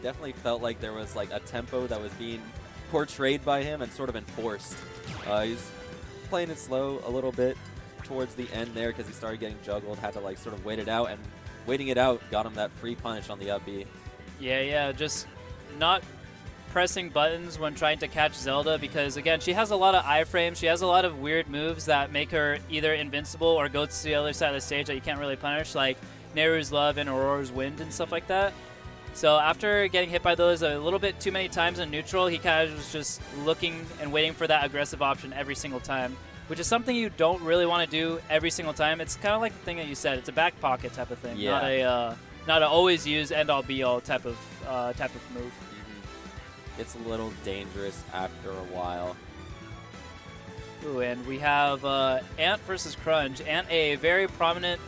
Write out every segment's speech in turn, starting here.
definitely felt like there was like a tempo that was being portrayed by him and sort of enforced. He's playing it slow a little bit towards the end there because he started getting juggled, had to like sort of wait it out, and waiting it out got him that free punish on the up B. Yeah, just not pressing buttons when trying to catch Zelda because, again, she has a lot of iframes. She has a lot of weird moves that make her either invincible or go to the other side of the stage that you can't really punish, like Nehru's Love and Aurora's Wind and stuff like that. So after getting hit by those a little bit too many times in neutral, he kind of was just looking and waiting for that aggressive option every single time, which is something you don't really want to do every single time. It's kind of like the thing that you said. It's a back pocket type of thing, yeah. not a always use end all be all type of move. It's a little dangerous after a while. Ooh, and we have Ant versus Crudge. Ant, a very prominent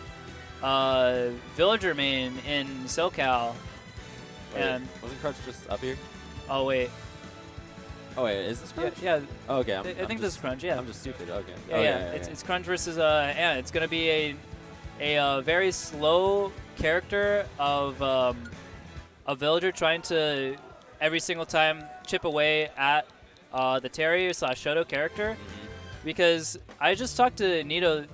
villager main in SoCal. Wait, and wasn't Crudge just up here? Oh wait. Oh wait, is this Crudge? Yeah. Oh, okay. I think this is Crudge. Yeah. I'm just stupid. Okay. Yeah. It's Crudge versus Ant. It's gonna be a very slow character of a villager trying to every single time chip away at the Terry / Shoto character. Because I just talked to Nito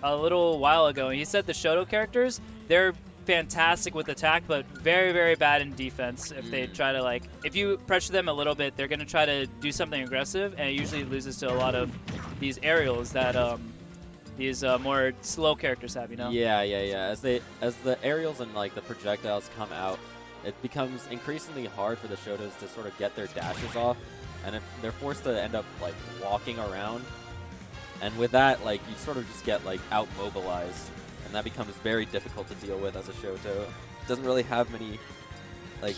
a little while ago, and he said the Shoto characters, they're fantastic with attack, but very, very bad in defense. If they try to, like, if you pressure them a little bit, they're going to try to do something aggressive, and it usually loses to a lot of these aerials that these more slow characters have, you know? Yeah. As the aerials and like the projectiles come out, it becomes increasingly hard for the Shotos to sort of get their dashes off, and they're forced to end up like walking around. And with that, like, you sort of just get like out-mobilized, and that becomes very difficult to deal with as a Shoto. It doesn't really have many, like,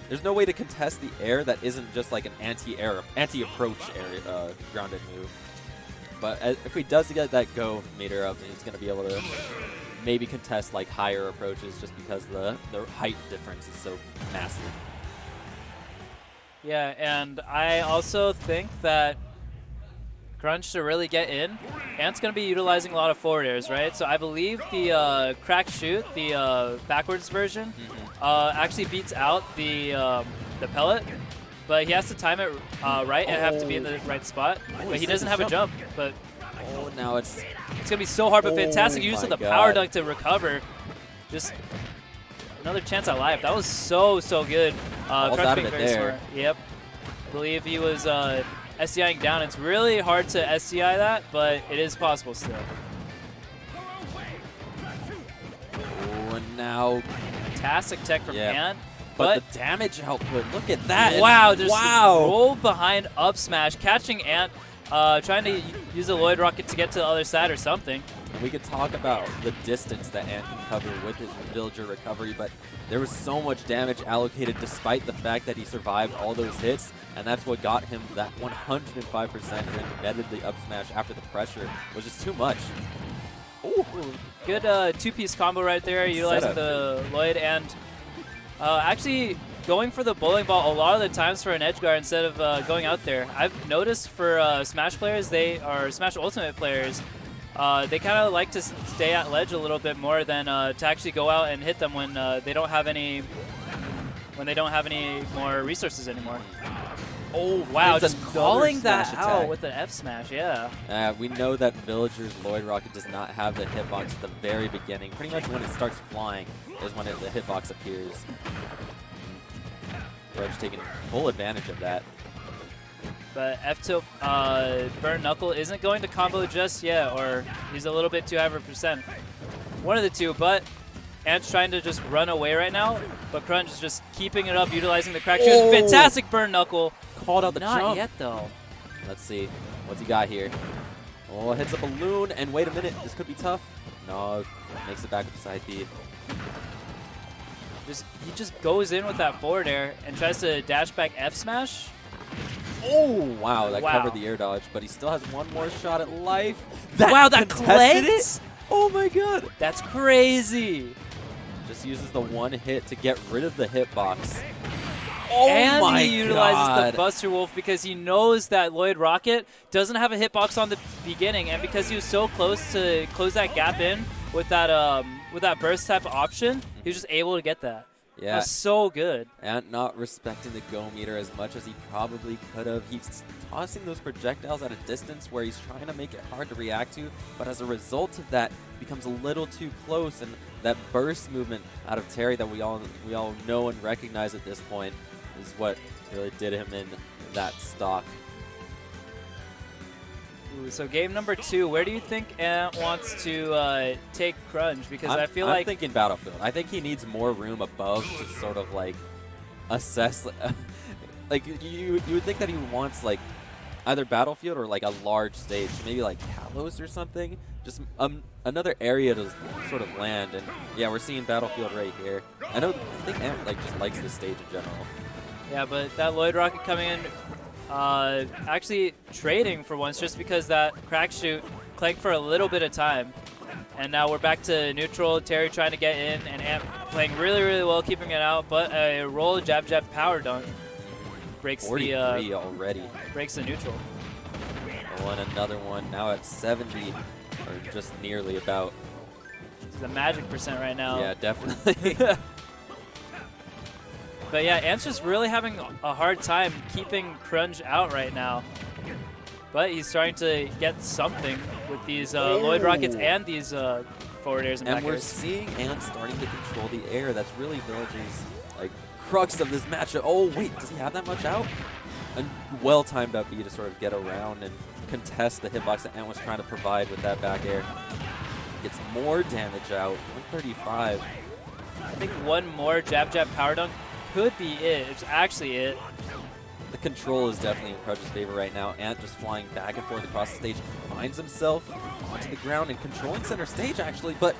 there's no way to contest the air that isn't just like an anti-approach area grounded move. But if he does get that go meter up, he's going to be able to maybe contest like higher approaches just because the height difference is so massive. Yeah, and I also think that Crunch to really get in, Ant's going to be utilizing a lot of forward airs, right? So I believe the crack shoot, the backwards version, actually beats out the pellet, but he has to time it right and have to be in the right spot. But he doesn't have a jump. But now it's going to be so hard, but fantastic use of the power dunk to recover. Just another chance at life. That was so good. Crunch being very smart. Yep. I believe he was SDIing down. It's really hard to SDI that, but it is possible still. Oh, and now fantastic tech from Ant. But the damage output, look at that. Wow, there's roll behind up smash, catching Ant, trying to use the Lloyd Rocket to get to the other side or something. And we could talk about the distance that Ant can cover with his villager recovery, but there was so much damage allocated despite the fact that he survived all those hits, and that's what got him that 105% and then netted the up smash after the pressure was just too much. Ooh. Good two-piece combo right there, utilizing the Lloyd and actually going for the bowling ball a lot of the times for an edge guard instead of going out there. I've noticed for Smash players, Smash Ultimate players, they kind of like to stay at ledge a little bit more than to actually go out and hit them when they don't have any more resources anymore. Oh wow! Just calling that out with an F smash, yeah. We know that Villager's Lloyd Rocket does not have the hitbox at the very beginning. Pretty much when it starts flying is when the hitbox appears. Crudge taking full advantage of that. But F-tilt Burn Knuckle isn't going to combo just yet, or he's a little bit too high of a percent. One of the two, but Ant's trying to just run away right now, but Crunch is just keeping it up, utilizing the crack shoot. Fantastic Burn Knuckle. Called out the jump. Not yet, though. Let's see. What's he got here? Oh, hits a balloon, and wait a minute. This could be tough. No, makes it back up to side B. He just goes in with that forward air and tries to dash back F smash. Oh, wow. That covered the air dodge, but he still has one more shot at life. Wow, that clicked? Oh, my God. That's crazy. Just uses the one hit to get rid of the hitbox. Oh and he utilizes the Buster Wolf because he knows that Lloyd Rocket doesn't have a hitbox on the beginning, and because he was so close to close that gap in with that burst type of option, he was just able to get that. Yeah. That's so good. Ant not respecting the go meter as much as he probably could have. He's tossing those projectiles at a distance where he's trying to make it hard to react to, but as a result of that, becomes a little too close, and that burst movement out of Terry that we all know and recognize at this point is what really did him in that stock. Ooh, so game number 2, where do you think Ant wants to take Crudge? Because I feel like... I'm thinking Battlefield. I think he needs more room above to sort of like assess. Like you would think that he wants like either Battlefield or like a large stage, maybe like Kalos or something. Just another area to sort of land. And yeah, we're seeing Battlefield right here. I think Ant like just likes this stage in general. Yeah, but that Lloyd Rocket coming in, actually trading for once just because that crack shoot clanked for a little bit of time. And now we're back to neutral. Terry trying to get in, and Ant playing really, really well, keeping it out. But a roll jab power dunk breaks 43 already. Breaks the neutral. Oh, and another one now at 70, or just nearly about. This is a magic percent right now. Yeah, definitely. But yeah, Ant's just really having a hard time keeping Crudge out right now. But he's starting to get something with these Lloyd Rockets and these forward airs and back And we're airs. seeing Ant starting to control the air. That's really Village's like crux of this matchup. Oh wait, does he have that much out? A well-timed up B to sort of get around and contest the hitbox that Ant was trying to provide with that back air. Gets more damage out, 135. I think one more jab power dunk could be it. It's actually it. The control is definitely in Crudge's favor right now. Ant just flying back and forth across the stage, finds himself onto the ground and controlling center stage actually, but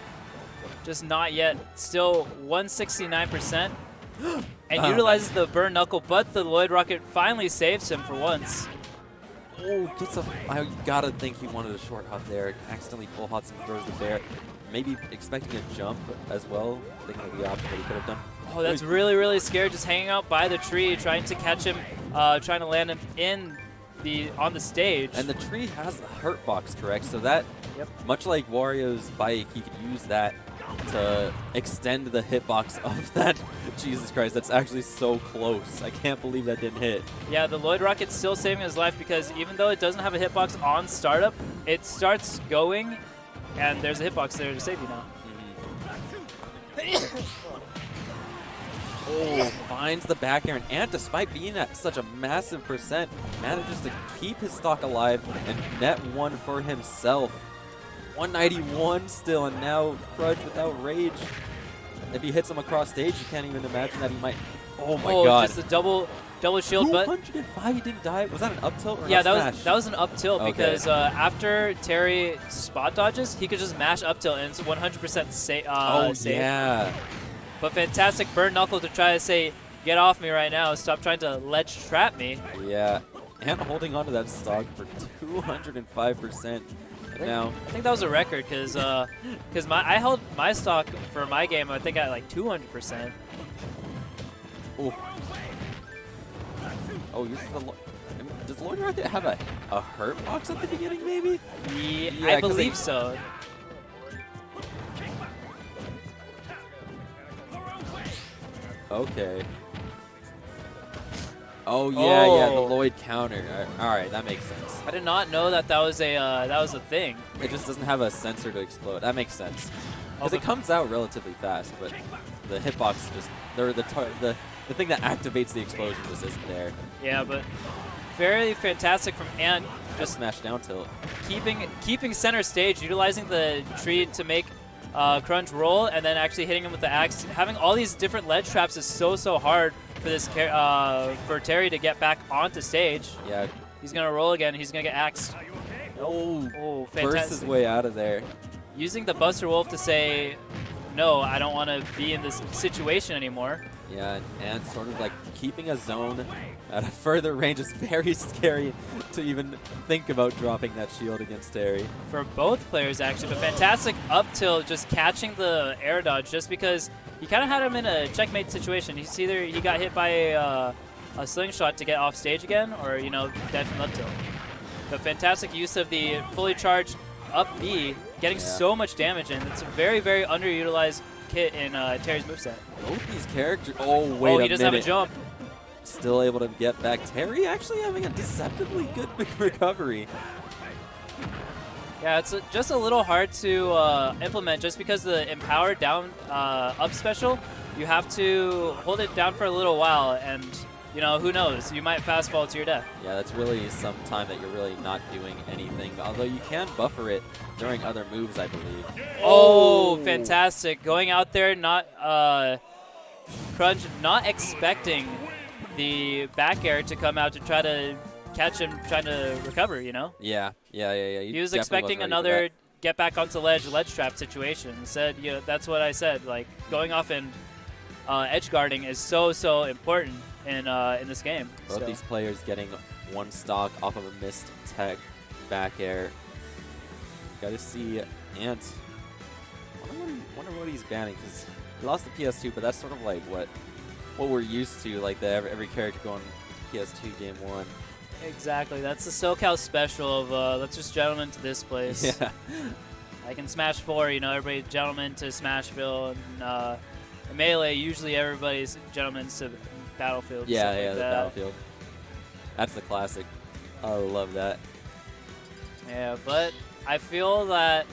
just not yet. Still 169%. And utilizes the burn knuckle, but the Lloyd Rocket finally saves him for once. Oh, gets a. I gotta think he wanted a short hop there. Accidentally full hops and throws the bear. Maybe expecting a jump as well. Thinking of the option that he could have done. Oh, that's really, really scary. Just hanging out by the tree, trying to catch him, trying to land him on the stage. And the tree has a hurt box, correct? So that, much like Wario's bike, he could use that to extend the hitbox of that. Jesus Christ, that's actually so close. I can't believe that didn't hit. Yeah, the Lloyd Rocket's still saving his life because even though it doesn't have a hitbox on startup, it starts going, and there's a hitbox there to save you now. Oh, finds the back air, and Ant, despite being at such a massive percent, manages to keep his stock alive and net one for himself. 191 still, and now Crudge without rage. If he hits him across stage, you can't even imagine that he might. Oh my god! Just a double shield, but 205. He didn't die. Was that an up tilt or an yeah, up smash? that was an up tilt because after Terry spot dodges, he could just mash up tilt and it's 100% save. Yeah. But fantastic burn knuckle to try to say, get off me right now. Stop trying to ledge trap me. Yeah, and holding on to that stock for 205%. Now, I think that was a record because I held my stock for my game, I think at like 200%. Oh, does Lloyd Rocket have a hurt box at the beginning, maybe? Yeah, I believe so. Okay. Oh yeah, the Lloyd counter. All right, that makes sense. I did not know that was a thing. It just doesn't have a sensor to explode. That makes sense. Because it comes out relatively fast, but the hitbox just the thing that activates the explosion just isn't there. Yeah, but very fantastic from Ant. Just smash down tilt. Keeping center stage, utilizing the tree to make Crudge roll, and then actually hitting him with the axe. Having all these different ledge traps is so hard for this for Terry to get back onto stage. Yeah. He's gonna roll again. He's gonna get axed. Oh, fantastic! Burst his way out of there. Using the Buster Wolf to say, no, I don't want to be in this situation anymore. Yeah, and sort of like keeping a zone at a further range is very scary to even think about dropping that shield against Terry. For both players, actually, but fantastic up tilt, just catching the air dodge just because he kind of had him in a checkmate situation. He's either he got hit by a slingshot to get off stage again, or, dead from up tilt. The fantastic use of the fully charged up B, getting so much damage in. It's a very, very underutilized kit in Terry's moveset. Both these characters. Oh, wait a minute. Oh, he doesn't have a jump. Still able to get back. Terry actually having a deceptively good recovery. Yeah, it's just a little hard to implement just because the empower down up special, you have to hold it down for a little while, and you know, who knows, you might fast fall to your death. Yeah, that's really some time that you're really not doing anything, although you can buffer it during other moves, I believe. Oh, fantastic. Going out there, not Crudge not expecting the back air to come out to try to catch him trying to recover, you know? Yeah. He was expecting another get back onto ledge trap situation. Said, you know, that's what I said. Like, going off and edge guarding is so important in this game. Both these players getting one stock off of a missed tech back air. Got to see Ant. Wonder what he's banning, because he lost the PS2, but that's sort of like what we're used to, like every character going PS2 game 1. Exactly. That's the SoCal special of let's just gentlemen to this place. Yeah. Like in Smash 4, you know, everybody gentlemen to Smashville, and in Melee, usually everybody's gentlemen to Battlefield. Yeah, like the Battlefield. That's the classic. I love that. Yeah, but I feel that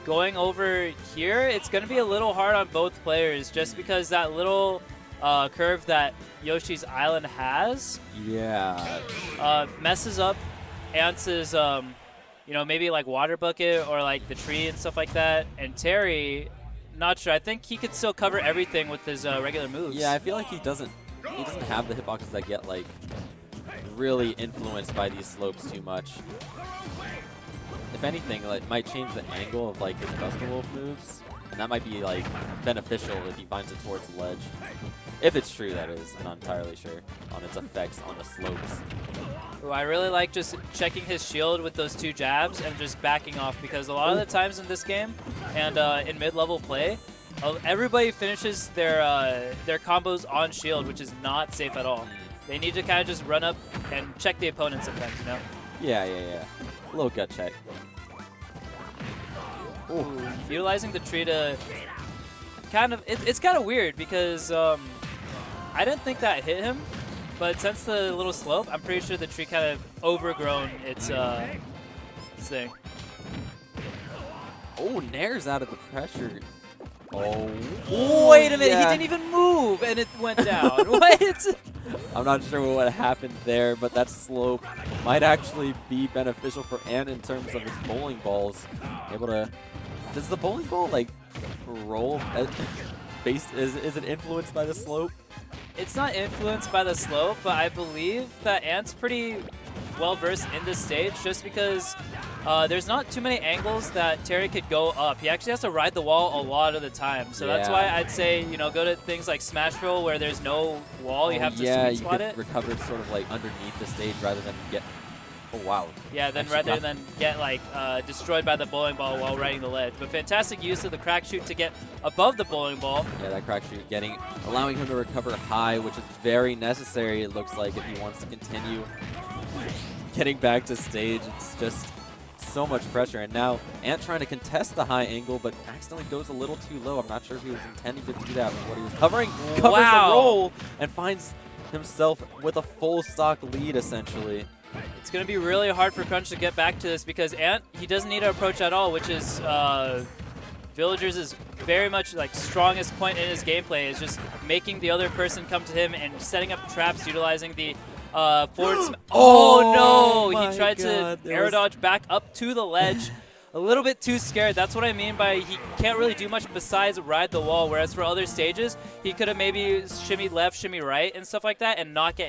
going over here, it's going to be a little hard on both players just because that little curve that Yoshi's Island has messes up Ant's, you know, maybe like Water Bucket or like the tree and stuff like that. And Terry, not sure. I think he could still cover everything with his regular moves. Yeah, I feel like he doesn't have the hitboxes that get like really influenced by these slopes too much. If anything, like, might change the angle of like his Buster Wolf moves, and that might be like beneficial if he finds it towards the ledge. If it's true, that is. I'm not entirely sure on its effects on the slopes. Ooh, I really like just checking his shield with those 2 jabs and just backing off, because a lot of the times in this game and in mid-level play, everybody finishes their combos on shield, which is not safe at all. They need to kind of just run up and check the opponent sometimes, you know? Yeah. A little gut check. Ooh, utilizing the tree to kind of... It's kind of weird because I didn't think that hit him, but since the little slope, I'm pretty sure the tree kind of overgrown its thing. Oh, Nair's out of the pressure. Oh. Wait a minute, he didn't even move and it went down. What? I'm not sure what happened there, but that slope might actually be beneficial for Ant in terms of his bowling balls. Able to... Does the bowling ball, like, roll? Is it influenced by the slope? It's not influenced by the slope, but I believe that Ant's pretty well-versed in this stage just because there's not too many angles that Terry could go up. He actually has to ride the wall a lot of the time. So that's why I'd say, you know, go to things like Smashville where there's no wall. You have to sweet spot it. Recover sort of like underneath the stage rather than get... Oh, wow. Yeah, then rather than get like destroyed by the bowling ball while riding the ledge. But fantastic use of the crack shoot to get above the bowling ball. Yeah, that crack shoot allowing him to recover high, which is very necessary, it looks like, if he wants to continue getting back to stage. It's just so much pressure. And now Ant trying to contest the high angle, but accidentally goes a little too low. I'm not sure if he was intending to do that with what he was covering. Covers the roll and finds himself with a full stock lead, essentially. It's going to be really hard for Crunch to get back to this because Ant, he doesn't need to approach at all, which is Villagers' is very much like strongest point in his gameplay is just making the other person come to him and setting up traps utilizing the forward Oh no! He tried to air dodge back up to the ledge. A little bit too scared. That's what I mean by he can't really do much besides ride the wall, whereas for other stages, he could have maybe shimmied left, shimmy right, and stuff like that and not get